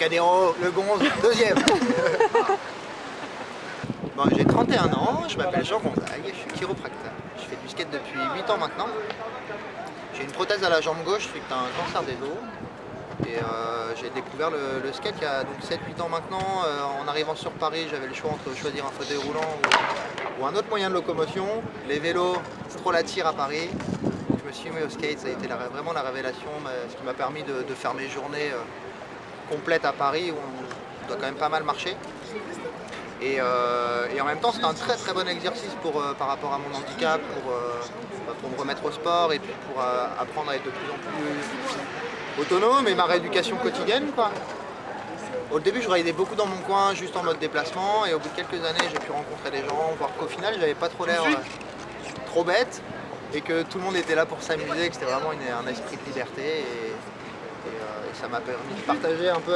Trocadéro, le Gonze, deuxième. Bon, j'ai 31 ans, je m'appelle Jean Gonzague, je suis chiropracteur. Je fais du skate depuis 8 ans maintenant. J'ai une prothèse à la jambe gauche suite à un cancer des os. Et j'ai découvert le skate il y a 7-8 ans maintenant. En arrivant sur Paris, j'avais le choix entre choisir un fauteuil roulant ou un autre moyen de locomotion. Les vélos, c'est trop la tire à Paris. Donc je me suis mis au skate, ça a été vraiment la révélation, ce qui m'a permis de faire mes journées complètes à Paris où on doit quand même pas mal marcher. Et en même temps, c'est un très très bon exercice par rapport à mon handicap, pour me remettre au sport et puis pour apprendre à être de plus en plus autonome et ma rééducation quotidienne, quoi. Au début, je raidais beaucoup dans mon coin, juste en mode déplacement, et au bout de quelques années, j'ai pu rencontrer des gens, voir qu'au final, j'avais pas trop l'air trop bête, et que tout le monde était là pour s'amuser, que c'était vraiment un esprit de liberté, et ça m'a permis de partager un peu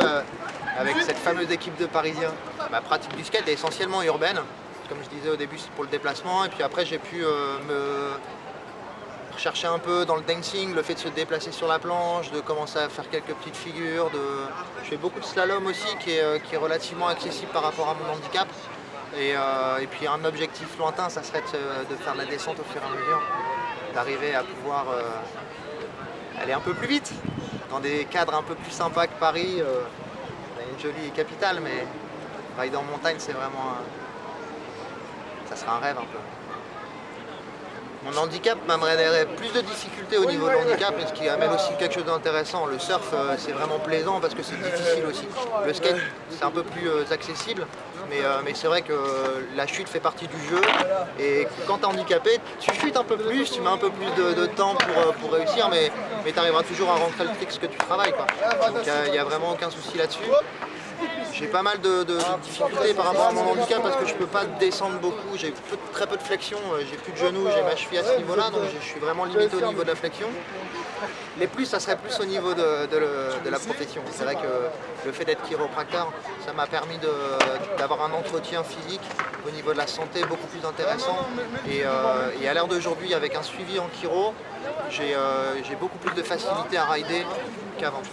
avec cette fameuse équipe de Parisiens. Ma pratique du skate est essentiellement urbaine, comme je disais au début, c'est pour le déplacement, et puis après, j'ai pu me chercher un peu dans le dancing, le fait de se déplacer sur la planche, de commencer à faire quelques petites figures. Je fais beaucoup de slalom aussi qui est relativement accessible par rapport à mon handicap. Et puis un objectif lointain, ça serait de faire de la descente au fur et à mesure, d'arriver à pouvoir aller un peu plus vite, dans des cadres un peu plus sympas que Paris. On a une jolie capitale, mais rider en montagne, c'est vraiment ça sera un rêve un peu. Mon handicap m'amènerait plus de difficultés au niveau de handicap, mais ce qui amène aussi quelque chose d'intéressant. Le surf, c'est vraiment plaisant parce que c'est difficile aussi. Le skate, c'est un peu plus accessible, mais c'est vrai que la chute fait partie du jeu. Et quand tu es handicapé, tu chutes un peu plus, tu mets un peu plus de temps pour réussir, mais tu arriveras toujours à rentrer le trick ce que tu travailles, quoi. Donc il n'y a vraiment aucun souci là-dessus. J'ai pas mal de difficultés par rapport à mon handicap parce que je peux pas descendre beaucoup, j'ai très peu de flexion, j'ai plus de genoux, j'ai ma cheville à ce niveau-là, donc je suis vraiment limité au niveau de la flexion. Les plus, ça serait plus au niveau de la profession. C'est vrai que le fait d'être chiropracteur, ça m'a permis d'avoir un entretien physique au niveau de la santé beaucoup plus intéressant. Et à l'heure d'aujourd'hui, avec un suivi en chiro, j'ai beaucoup plus de facilité à rider qu'avant.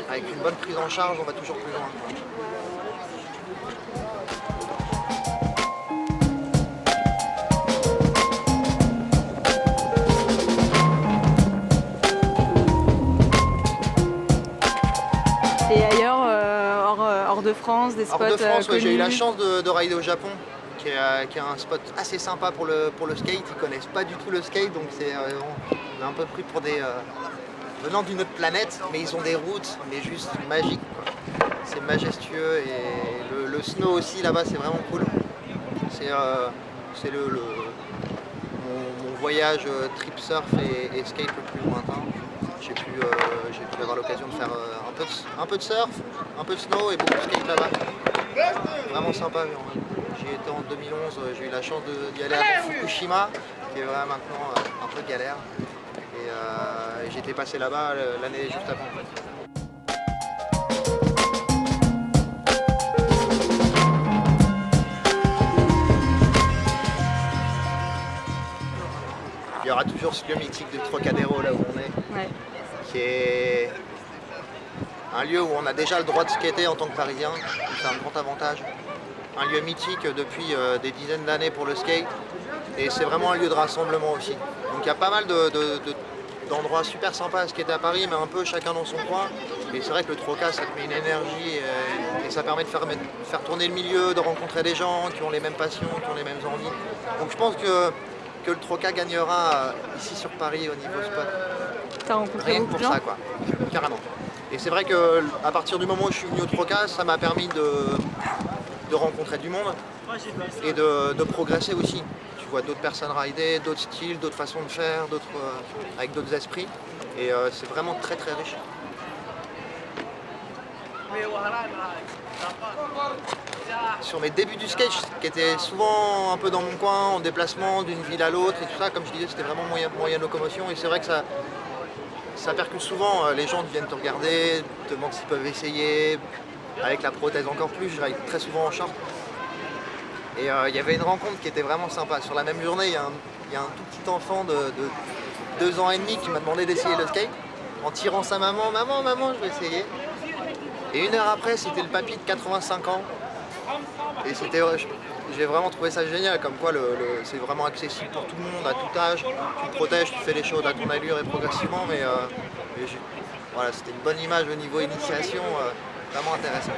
Avec une bonne prise en charge, on va toujours plus loin. Et ailleurs, hors de France, des spots hors de France, ouais, j'ai eu la connus. chance de rider au Japon, qui est un spot assez sympa pour le skate. Ils connaissent pas du tout le skate, donc on est un peu pris pour des venant d'une autre planète, mais ils ont des routes, mais juste magiques, quoi. C'est majestueux et le snow aussi là-bas, c'est vraiment cool. C'est mon voyage trip surf et skate le plus lointain. J'ai pu avoir l'occasion de faire un peu de surf, un peu de snow et beaucoup de skate là-bas. Vraiment sympa. J'y étais en 2011, j'ai eu la chance d'y aller à Fukushima, qui est vraiment maintenant un peu galère. Et j'étais passé là-bas l'année juste avant. Il y aura toujours ce lieu mythique de Trocadéro là où on est, Ouais. qui est un lieu où on a déjà le droit de skater en tant que Parisien, c'est un grand avantage. Un lieu mythique depuis des dizaines d'années pour le skate, et c'est vraiment un lieu de rassemblement aussi. Donc il y a pas mal d'endroits super sympas à skater à Paris, mais un peu chacun dans son coin. Et c'est vrai que le Troca, ça te met une énergie et ça permet de faire tourner le milieu, de rencontrer des gens qui ont les mêmes passions, qui ont les mêmes envies. Donc je pense que le Troca gagnera ici sur Paris au niveau spot. T'as rencontré Rien que beaucoup pour de gens? ça, quoi. Carrément. Et c'est vrai que à partir du moment où je suis venu au Troca, ça m'a permis de rencontrer du monde et de progresser aussi. Tu vois d'autres personnes rider, d'autres styles, d'autres façons de faire, avec d'autres esprits. Et c'est vraiment très très riche. Sur mes débuts du skate, qui était souvent un peu dans mon coin, en déplacement d'une ville à l'autre et tout ça, comme je disais, c'était vraiment moyen de locomotion. Et c'est vrai que ça percute souvent, les gens viennent te regarder, te demandent s'ils peuvent essayer. Avec la prothèse encore plus, je ride très souvent en short. Et il y avait une rencontre qui était vraiment sympa. Sur la même journée, il y a un tout petit enfant de 2 ans et demi qui m'a demandé d'essayer le skate en tirant sa maman. Maman, je vais essayer. Et 1 heure après, c'était le papy de 85 ans. Et j'ai vraiment trouvé ça génial, comme quoi c'est vraiment accessible pour tout le monde, à tout âge. Tu te protèges, tu fais les choses à ton allure et progressivement, voilà, c'était une bonne image au niveau initiation, vraiment intéressant.